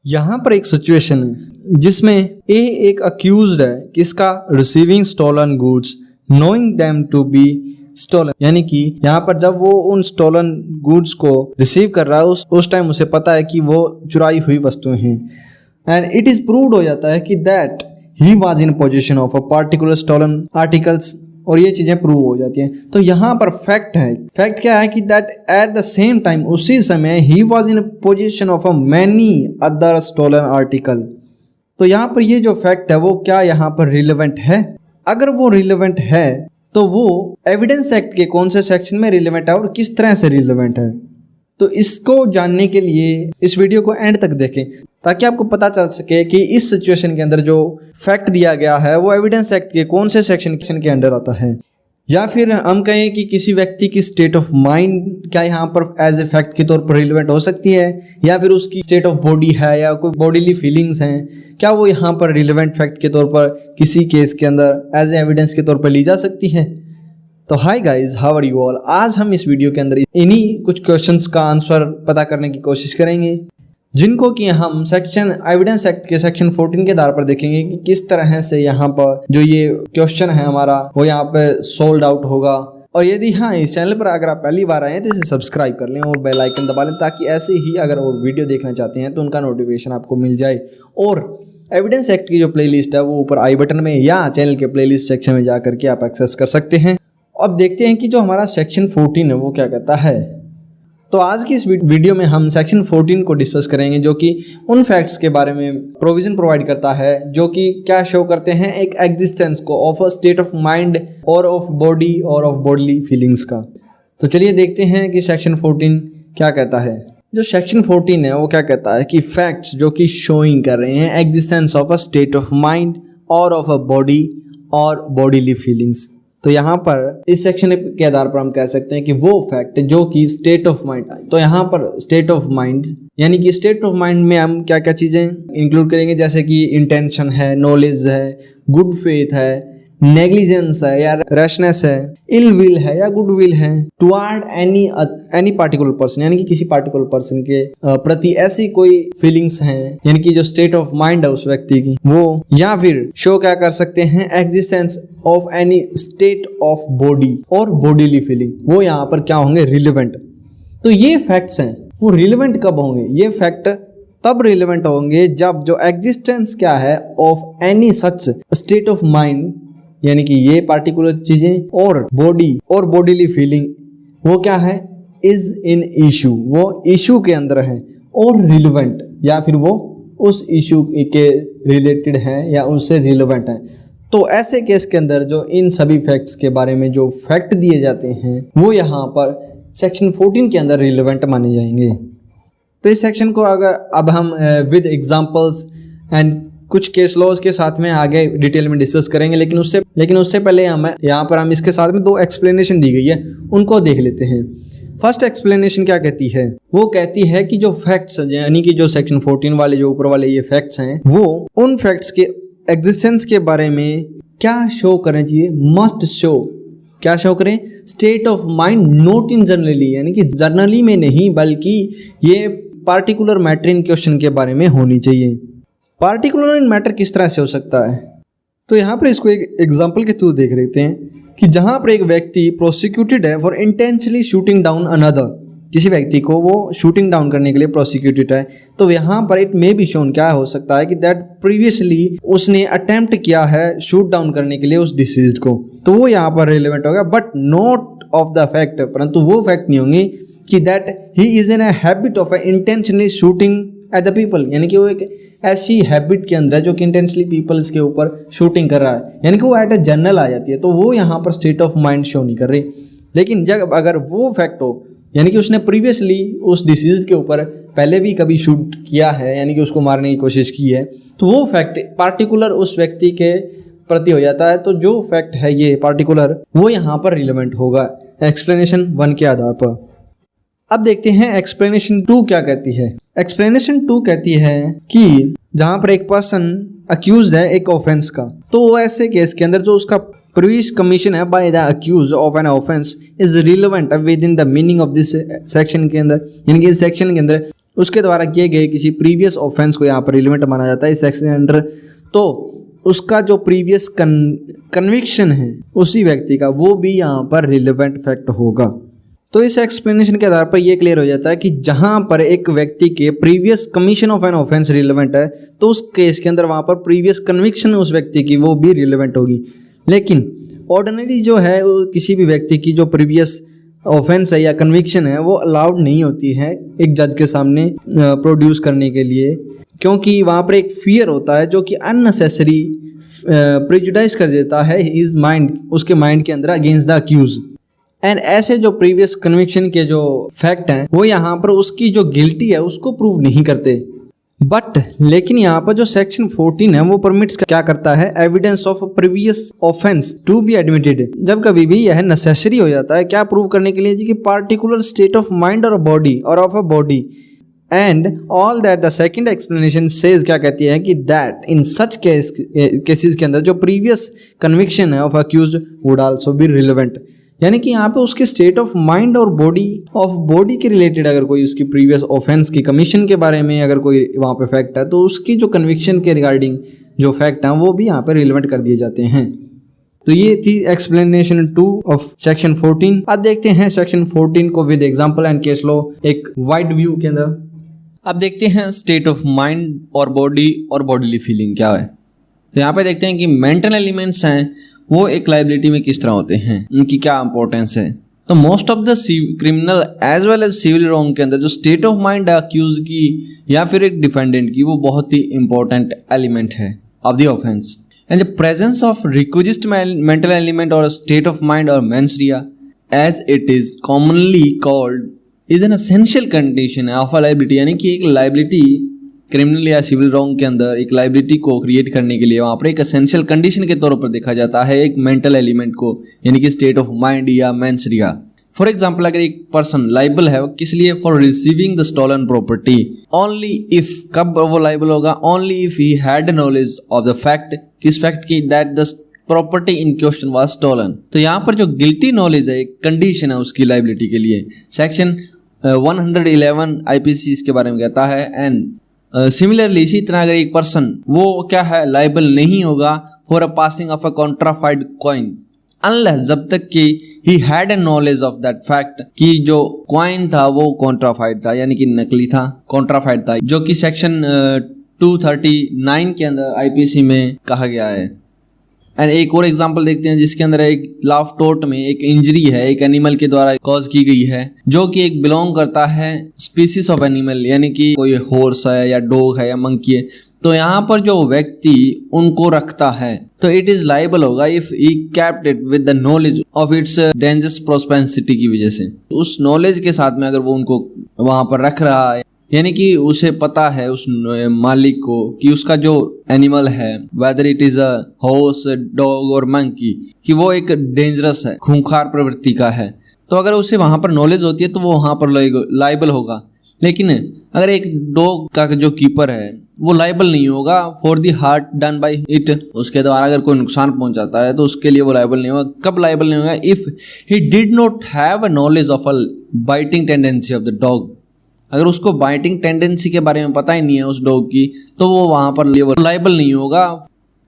यहाँ पर एक सिचुएशन है जिसमें ए एक अक्यूज्ड है किसका, receiving stolen goods knowing them to be stolen, यानी कि यहाँ पर जब वो उन स्टोलन गुड्स को रिसीव कर रहा है उस टाइम उसे पता है कि वो चुराई हुई वस्तुएं हैं। एंड इट इज प्रूव्ड हो जाता है कि that he was in position of a particular stolen articles, और ये चीजें प्रूव हो जाती हैं। तो यहाँ पर फैक्ट है, फैक्ट क्या है कि that at the same time उसी समय ही was in position of a many other stolen article. तो यहाँ पर ये जो फैक्ट है वो क्या यहाँ पर रिलेवेंट है? अगर वो रिलेवेंट है तो वो एविडेंस एक्ट के कौन से सेक्शन में रिलेवेंट है और किस तरह से रिलेवेंट है? तो इसको जानने के लिए इस वीडियो को एंड तक देखें ताकि आपको पता चल सके कि इस सिचुएशन के अंदर जो फैक्ट दिया गया है वो एविडेंस एक्ट के कौन से सेक्शन के अंडर आता है, या फिर हम कहें कि किसी व्यक्ति की स्टेट ऑफ माइंड क्या यहाँ पर एज ए फैक्ट के तौर पर रिलेवेंट हो सकती है, या फिर उसकी स्टेट ऑफ बॉडी है या कोई बॉडीली फीलिंग्स हैं, क्या वो यहाँ पर रिलेवेंट फैक्ट के तौर पर किसी केस के अंदर एज ए एविडेंस के तौर पर ली जा सकती है। तो hi guys, how are you all. आज हम इस वीडियो के अंदर इन्हीं कुछ क्वेश्चंस का आंसर पता करने की कोशिश करेंगे जिनको कि हम सेक्शन एविडेंस एक्ट के सेक्शन 14 के आधार पर देखेंगे कि किस तरह से यहाँ पर जो ये क्वेश्चन है हमारा वो यहाँ पे सोल्ड आउट होगा। और यदि हाँ इस चैनल पर अगर आप पहली बार आए हैं तो इसे सब्सक्राइब कर लें और बेल आइकन दबा लें ताकि ऐसे ही अगर और वीडियो देखना चाहते हैं तो उनका नोटिफिकेशन आपको मिल जाए। और एविडेंस एक्ट की जो प्लेलिस्ट है वो वीडियो आई बटन में या चैनल के प्लेलिस्ट सेक्शन में जा करके आप एक्सेस कर सकते हैं। अब देखते हैं कि जो हमारा सेक्शन 14 है वो क्या कहता है। तो आज की इस वीडियो में हम सेक्शन 14 को डिस्कस करेंगे जो कि उन फैक्ट्स के बारे में प्रोविजन प्रोवाइड करता है जो कि क्या शो करते हैं एक एग्जिस्टेंस को of a state of mind और ऑफ बॉडी और ऑफ बॉडीली फीलिंग्स का। तो चलिए देखते हैं कि सेक्शन 14 क्या कहता है। जो सेक्शन 14 है वो क्या कहता है कि फैक्ट्स जो कि शोइंग कर रहे हैं existence of a state of mind और ऑफ अ बॉडी और बॉडीली फीलिंग्स। तो यहाँ पर इस सेक्शन के आधार पर हम कह सकते हैं कि वो फैक्ट जो कि स्टेट ऑफ माइंड, तो यहाँ पर स्टेट ऑफ माइंड यानी कि स्टेट ऑफ माइंड में हम क्या क्या चीजें इंक्लूड करेंगे, जैसे कि इंटेंशन है, नॉलेज है, गुड फेथ है, नेग्लिजेंस है या रैशनेस है, इल विल है या गुड विल है, टुवर्ड एनी पार्टिकुलर पर्सन यानी कि किसी पार्टिकुलर पर्सन के प्रति ऐसी कोई फीलिंग्स हैं यानी कि जो स्टेट ऑफ माइंड है उस व्यक्ति की वो, या फिर शो क्या कर सकते हैं existence of any state of body और बॉडीली फीलिंग, वो यहाँ पर क्या होंगे रिलेवेंट। तो ये फैक्ट्स हैं वो रिलेवेंट कब होंगे? ये फैक्ट तब रिलेवेंट होंगे जब जो एग्जिस्टेंस क्या है of any such state of mind यानी कि ये पार्टिकुलर चीजें और बॉडी और बॉडीली फीलिंग वो क्या है इज इन इशू, वो इशू के अंदर है और रिलेवेंट या फिर वो उस इशू के रिलेटेड है या उससे रिलेवेंट है। तो ऐसे केस के अंदर जो इन सभी फैक्ट्स के बारे में जो फैक्ट दिए जाते हैं वो यहाँ पर सेक्शन 14 के अंदर रिलेवेंट माने जाएंगे। तो इस सेक्शन को अगर अब हम विद एग्जांपल्स एंड कुछ केस लॉज के साथ में आगे डिटेल में डिस्कस करेंगे, लेकिन उससे पहले हम यहाँ पर हम इसके साथ में दो एक्सप्लेनेशन दी गई है उनको देख लेते हैं। फर्स्ट एक्सप्लेनेशन क्या कहती है? वो कहती है कि जो फैक्ट्स यानी कि जो सेक्शन 14 वाले जो ऊपर वाले ये फैक्ट्स हैं वो उन फैक्ट्स के एग्जिस्टेंस के बारे में क्या शो करना चाहिए, मस्ट शो, क्या शो करें state of mind note in generally यानी कि जर्नली में नहीं बल्कि ये पार्टिकुलर मैटर इन क्वेश्चन के बारे में होनी चाहिए। पार्टिकुलर इन मैटर किस तरह से हो सकता है? तो यहाँ पर इसको एक एग्जांपल के थ्रू देख लेते हैं कि जहाँ पर एक व्यक्ति प्रोसिक्यूटेड है for intentionally shooting down another, किसी व्यक्ति को वो शूटिंग डाउन करने के लिए प्रोसिक्यूटेड है, तो यहाँ पर इट मे बी शोन क्या हो सकता है कि दैट प्रीवियसली उसने अटेम्प्ट किया है शूट डाउन करने के लिए उस डिसीज्ड को, तो वो यहाँ पर रिलेवेंट होगा but not of the fact, परंतु वो फैक्ट नहीं होंगे कि that he is in a habit of intentionally shooting at the people, यानी कि वो एक ऐसी हैबिट के अंदर है जो कि इंटेंशनली पीपल्स के ऊपर शूटिंग कर रहा है, यानी कि वो एट ए जनरल आ जाती है, तो वो यहाँ पर स्टेट ऑफ माइंड शो नहीं कर रही। लेकिन जब अगर वो फैक्ट हो यानी कि उसने प्रीवियसली उस डिसीज के ऊपर पहले भी कभी शूट किया है यानी कि उसको मारने की कोशिश की है, तो वो फैक्ट पार्टिकुलर उस व्यक्ति के प्रति हो जाता है, तो जो फैक्ट है ये पार्टिकुलर वो यहाँ पर रिलेवेंट होगा एक्सप्लेनेशन 1 के आधार पर। अब देखते हैं एक्सप्लेनेशन 2 क्या कहती है। एक्सप्लेनेशन 2 कहती है कि जहां पर एक पर्सन अक्यूज्ड है एक ऑफेंस का, तो ऐसे केस के अंदर जो उसका previous commission है by the accused of an offense is relevant within the meaning of this section के अंदर, यानी कि इस सेक्शन के अंदर उसके द्वारा किए गए किसी प्रीवियस ऑफेंस को यहाँ पर रिलेवेंट माना जाता है इस सेक्शन के अंडर। तो उसका जो प्रीवियस कन्विक्शन है उसी व्यक्ति का, वो भी यहाँ पर रिलेवेंट फैक्ट होगा। तो इस एक्सप्लेनेशन के आधार पर यह क्लियर हो जाता है कि जहां पर एक व्यक्ति के previous commission of an offence relevant है तो उस केस के अंदर वहां पर प्रीवियस कन्विक्शन उस व्यक्ति की वो भी रिलेवेंट होगी। लेकिन ऑर्डिनरी जो है किसी भी व्यक्ति की जो प्रीवियस ऑफेंस है या कन्विक्शन है वो अलाउड नहीं होती है एक जज के सामने प्रोड्यूस करने के लिए, क्योंकि वहाँ पर एक फियर होता है जो कि अननेसेसरी प्रेजुडाइज कर देता है हिज माइंड, उसके माइंड के अंदर अगेंस्ट द अक्यूज। एंड ऐसे जो प्रीवियस कन्विक्शन के जो फैक्ट हैं वो यहाँ पर उसकी जो गिल्टी है उसको प्रूव नहीं करते। बट लेकिन यहाँ पर जो सेक्शन 14 है वो परमिट्स क्या करता है, evidence of previous offence to be admitted. जब कभी भी यह नेसेसरी हो जाता है क्या प्रूव करने के लिए जी कि पार्टिकुलर स्टेट ऑफ माइंड और बॉडी और of a body and all that. The second explanation says क्या कहती है कि दैट इन सच केसेस के अंदर जो प्रीवियस कन्विक्शन है of accused would also be relevant. यानी कि यहाँ पे उसके स्टेट ऑफ माइंड और बॉडी के रिलेटेड अगर कोई उसकी प्रीवियस ऑफेंस की कमीशन के बारे में अगर कोई वहाँ पे फैक्ट है तो उसकी जो कन्विक्शन के रिगार्डिंग जो फैक्ट हैं वो भी यहाँ पे रिलेवेंट कर दिए जाते हैं। तो ये थी एक्सप्लेनेशन 2 ऑफ सेक्शन 14। अब देखते हैं सेक्शन 14 को with example and case law एक वाइड व्यू के अंदर। अब देखते हैं स्टेट ऑफ माइंड और बॉडीली फीलिंग क्या है। तो यहाँ पे देखते हैं कि मेंटल एलिमेंट्स हैं वो एक लाइबिलिटी में किस तरह होते हैं, उनकी क्या इंपॉर्टेंस है। तो most of the criminal as well as civil wrong के अंदर जो स्टेट ऑफ माइंड है अक्यूज की या फिर एक डिफेंडेंट की वो बहुत ही इंपॉर्टेंट एलिमेंट है of the offence. And the presence of requisite mental element और स्टेट ऑफ माइंड और mens rea as it is commonly called is an essential condition of a liability. यानी कि एक लाइबिलिटी क्रिमिनल या civil wrong के अंदर एक liability को क्रिएट करने के लिए वहाँ पर एक एसेंशियल कंडीशन के तौर पर देखा जाता है एक मेंटल एलिमेंट को, यानी कि स्टेट ऑफ माइंड या मेंस रिया। फॉर एग्जाम्पल अगर एक पर्सन लाइबल है किस लिए, for receiving the stolen property only if, कब वो लाइबल होगा, only if he had knowledge of the fact, किस फैक्ट की, that the property in question was stolen. तो यहाँ पर जो गिल्टी नॉलेज है एक कंडीशन है उसकी लाइबिलिटी के लिए। सेक्शन 111 आईपीसी इसके बारे में कहता है। एंड सिमिलरली इसी तरह अगर एक पर्सन वो क्या है लाइबल नहीं होगा for a passing of a counterfeited coin unless, जब तक कि he had a knowledge of that fact कि जो कॉइन था वो कॉन्ट्राफाइड था, यानी कि नकली था, कॉन्ट्राफाइड था, जो कि सेक्शन 239 के अंदर आईपीसी में कहा गया है। एंड एक और एग्जांपल देखते हैं जिसके अंदर एक लाफ टोट में एक इंजरी है एक एनिमल के द्वारा कॉज की गई है जो कि एक बिलोंग करता है स्पीसीज ऑफ एनिमल, यानी कि कोई हॉर्स है या डॉग है या मंकी है। तो यहाँ पर जो व्यक्ति उनको रखता है तो इट इज लाइबल होगा if he kept it with the knowledge of its dangerous propensity की वजह से। उस नॉलेज के साथ में अगर वो उनको वहां पर रख रहा है, यानी कि उसे पता है उस मालिक को कि उसका जो एनिमल है whether it is a horse, dog और मंकी, कि वो एक डेंजरस है, खूंखार प्रवृत्ति का है, तो अगर उसे वहां पर नॉलेज होती है तो वो वहां पर लाइबल होगा। लेकिन अगर एक डॉग का जो कीपर है वो लाइबल नहीं होगा for the heart done by it, उसके द्वारा अगर कोई नुकसान पहुंचाता है तो उसके लिए वो लाइबल नहीं होगा। कब लाइबल नहीं होगा, if he did not have a knowledge of a biting tendency of the dog. अगर उसको बाइटिंग टेंडेंसी के बारे में पता ही नहीं है उस डॉग की तो वो वहां पर लाइबल नहीं होगा।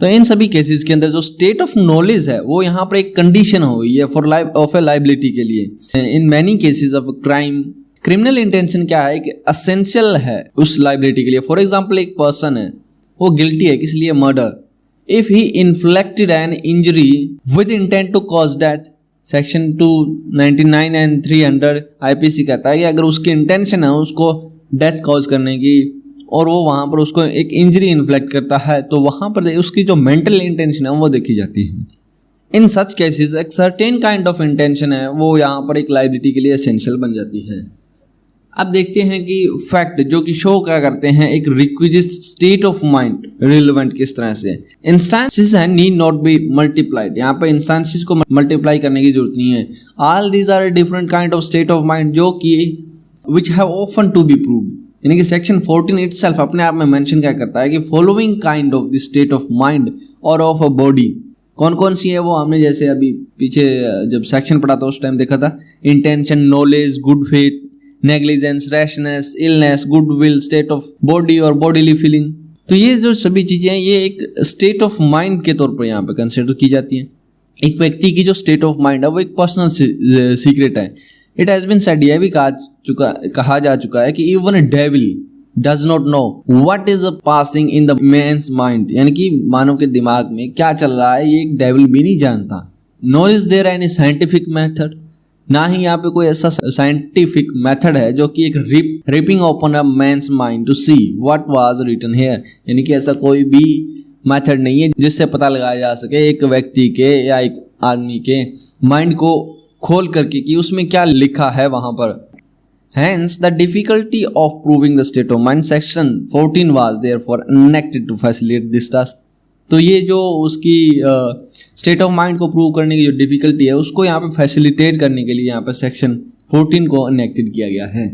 तो इन सभी केसेस के अंदर जो स्टेट ऑफ नॉलेज है वो यहाँ पर एक कंडीशन हो गई है फॉर ऑफ ए लाइबिलिटी के लिए। In many cases of crime criminal intention क्या है कि असेंशियल है उस लाइबिलिटी के लिए। फॉर एग्जाम्पल एक पर्सन है वो गिल्टी है किस लिए, murder, if he inflicted an injury with intent to cause death. Section 299 and 300 IPC कहता है कि अगर उसकी इंटेंशन है उसको डेथ कॉज करने की और वो वहां पर उसको एक इंजरी इन्फ्लेक्ट करता है तो वहां पर उसकी जो मेंटल इंटेंशन है वो देखी जाती है। इन सच केसेस एक सर्टेन काइंड ऑफ इंटेंशन है वो यहाँ पर एक लाइबिलिटी के लिए एसेंशियल बन जाती है। अब देखते हैं कि फैक्ट जो कि शो क्या करते हैं एक requisite state of mind relevant किस तरह से। इंस्टेंसेस है नीड नॉट बी मल्टीप्लाइड, यहाँ पर इंस्टेंसेस को मल्टीप्लाई करने की जरूरत नहीं है। All these are different kind of state of mind जो कि which have often to be proved. यानी कि सेक्शन 14 इटसेल्फ अपने आप में मेंशन क्या करता है कि following kind of the state of mind और ऑफ अ बॉडी। कौन कौन सी है वो हमने जैसे अभी पीछे जब सेक्शन पढ़ा था उस टाइम देखा था, intention, knowledge, good faith negligence, rashness, illness, goodwill, state of body और बॉडीली फीलिंग। तो ये जो सभी चीजें हैं ये एक स्टेट ऑफ माइंड के तौर पर यहाँ पे कंसिडर की जाती हैं। एक व्यक्ति की जो स्टेट ऑफ माइंड है वो एक पर्सनल सीक्रेट है। इट हैज बीन सेड, यह भी कहा जा चुका है कि even a devil does not know what is passing in the man's mind, यानी कि मानव के दिमाग में क्या चल रहा है ये एक डेविल भी नहीं जानता। Nor is there any scientific method, ना ही यहाँ पे कोई ऐसा साइंटिफिक मेथड है जो कि एक ripping open a man's mind to see what was written here, यानी कि ऐसा कोई भी मेथड नहीं है जिससे पता लगाया जा सके एक व्यक्ति के या एक आदमी के माइंड को खोल करके कि उसमें क्या लिखा है वहां पर। Hence, the difficulty of proving the state of mind, section 14 was therefore enacted to facilitate this task। तो ये जो उसकी स्टेट ऑफ माइंड को प्रूव करने की जो डिफिकल्टी है उसको यहाँ पे फैसिलिटेट करने के लिए यहाँ पे सेक्शन 14 को एनेक्टेड किया गया है।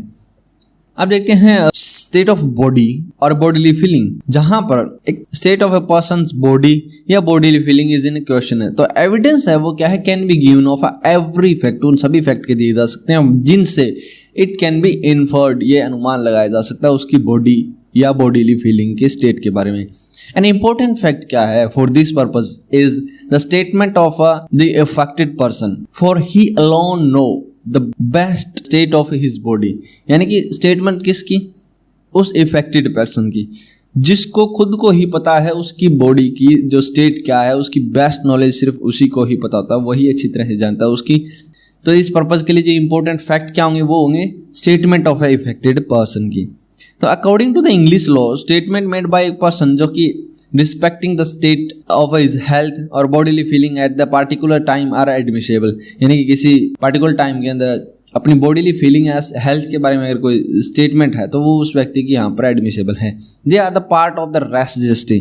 अब देखते हैं स्टेट ऑफ बॉडी और बॉडीली फीलिंग, जहां पर एक state of a person's body या bodily feeling is in question है। तो एविडेंस है वो क्या है, can be given of every fact, उन सभी फैक्ट के दिए जा सकते हैं जिनसे इट कैन बी इन्फर्ड, ये अनुमान लगाया जा सकता है उसकी बॉडी या बॉडीली फीलिंग के स्टेट के बारे में। एन इम्पोर्टेंट फैक्ट क्या है for this purpose is the statement of the affected person, for he alone know the best state of his body, यानी कि स्टेटमेंट किसकी, उस इफेक्टेड पर्सन की, जिसको खुद को ही पता है उसकी बॉडी की जो स्टेट क्या है, उसकी बेस्ट नॉलेज सिर्फ उसी को ही पता होता है, वही अच्छी तरह से जानता है उसकी। तो इस पर्पज के लिए जो इंपॉर्टेंट फैक्ट क्या होंगे वो होंगे statement of a affected person की। तो according to the English law, statement made by a person जो कि respecting the state of his health और bodily feeling at the particular time are admissible, यानी कि किसी पार्टिकुलर टाइम के अंदर अपनी बॉडीली फीलिंग या हेल्थ के बारे में अगर कोई स्टेटमेंट है तो वो उस व्यक्ति की यहाँ पर एडमिसेबल है। They are the part of the res gestae,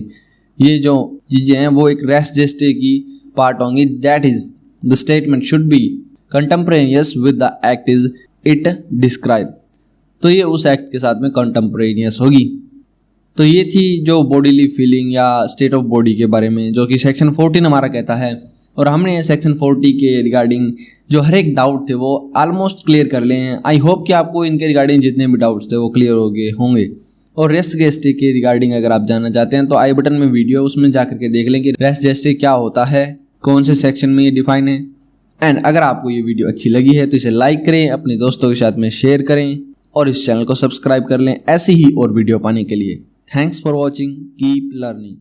ये जो चीजें हैं वो एक रेस जेस्टे की पार्ट होंगी। That is the statement should be contemporaneous with the act is it describe, तो ये उस एक्ट के साथ में कंटेम्परेनियस होगी। तो ये थी जो बॉडीली फीलिंग या स्टेट ऑफ बॉडी के बारे में जो कि सेक्शन 14 हमारा कहता है, और हमने सेक्शन 40 के रिगार्डिंग जो हर एक डाउट थे वो ऑलमोस्ट क्लियर कर लिए हैं। आई होप कि आपको इनके रिगार्डिंग जितने भी डाउट्स थे वो क्लियर हो गए होंगे। और रेस्ट जेस्टे के रिगार्डिंग अगर आप जानना चाहते हैं तो आई बटन में वीडियो उसमें जाकर के देख लें कि रेस्ट जेस्टे क्या होता है, कौन से सेक्शन में ये डिफाइन है। एंड अगर आपको ये वीडियो अच्छी लगी है तो इसे लाइक करें, अपने दोस्तों के साथ में शेयर करें और इस चैनल को सब्सक्राइब कर लें ऐसे ही और वीडियो पाने के लिए। Thanks for watching, keep learning.